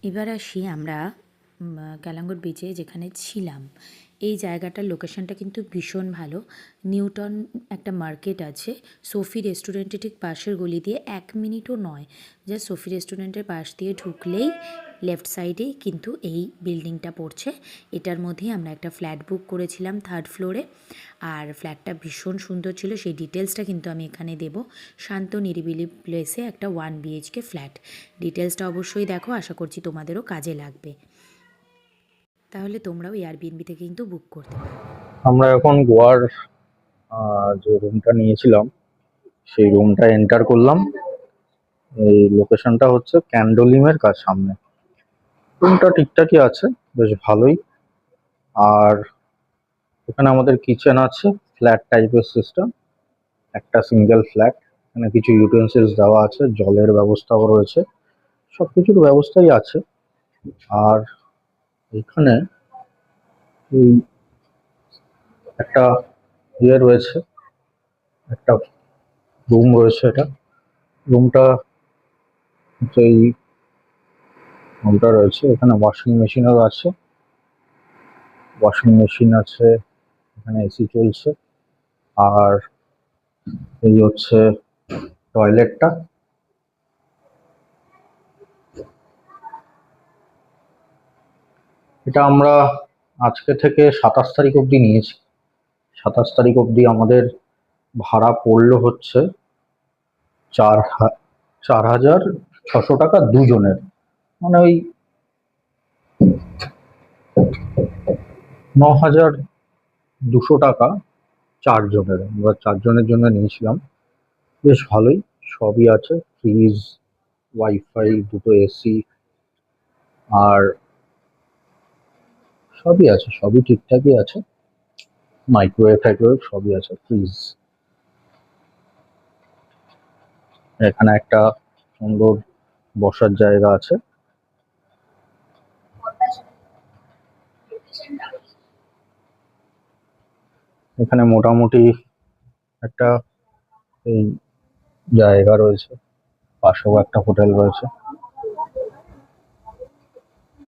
এবার আসি আমরা কালাঙ্গুর বিচে যেখানে ছিলাম। এই জায়গাটার লোকেশনটা কিন্তু ভীষণ ভালো। নিউটন একটা মার্কেট আছে, সোফি রেস্টুরেন্টের ঠিক পাশের গলি দিয়ে ১ মিনিটও নয়, জাস্ট সোফি রেস্টুরেন্টের পাশ দিয়ে ঢুকলেই লেফট সাইডেই কিন্তু এই বিল্ডিংটা পড়ছে। এটার মধ্যেই আমরা একটা ফ্ল্যাট বুক করেছিলাম 3rd ফ্লোরে, আর ফ্ল্যাটটা ভীষণ সুন্দর ছিল। সেই ডিটেলসটা কিন্তু আমি এখানে দেব। শান্ত নিরিবিলি প্লেসে একটা 1 বিএইচকে ফ্ল্যাট। ডিটেলসটা অবশ্যই দেখো, আশা করছি তোমাদেরও কাজে লাগবে। তাহলে তোমরাও এয়ারবিএনবি থেকে কিন্তু বুক করতে পারো। আমরা এখন গোয়ার যে রুমটা নিয়েছিলাম সেই রুমটা এন্টার করলাম। এই লোকেশনটা হচ্ছে ক্যান্ডোলিমের সামনে। রুমটা ঠিকঠাকই আছে, বেশ ভালোই। আর এখানে আমাদের কিচেন আছে, ফ্ল্যাট টাইপের সিস্টেম, একটা সিঙ্গেল ফ্ল্যাট। এখানে কিছু ইউটেন্সিলস দেওয়া আছে, জলের ব্যবস্থাও রয়েছে, সবকিছুর ব্যবস্থাই আছে। আর এখানে এই একটা রয়েছে, একটা রুম রয়েছে। এটা রুমটা এই রুমটা রয়েছে, এখানে ওয়াশিং মেশিনও আছে, এখানে এসি চলছে। আর এই হচ্ছে টয়লেটটা। এটা আমরা আজকে থেকে 27 তারিখ অবধি নিয়েছি। 27 তারিখ অবধি আমাদের ভাড়া পড়লো হচ্ছে 4,600 টাকা দুজনের, মানে ওই 9,200 টাকা চারজনের। আমরা চারজনের জন্য নিয়েছিলাম, বেশ ভালোই। সবই আছে, ফ্রিজ, ওয়াইফাই, দুটো এসি, আর সবই আছে, সবই ঠিকঠাকই আছে। মাইক্রোওয়েভ টাইক্রোওয়েভ সবই আছে, ফ্রিজ। এখানে একটা সুন্দর বসার জায়গা আছে। এখানে মোটামুটি একটা এই জায়গা রয়েছে, পাশেও একটা হোটেল রয়েছে।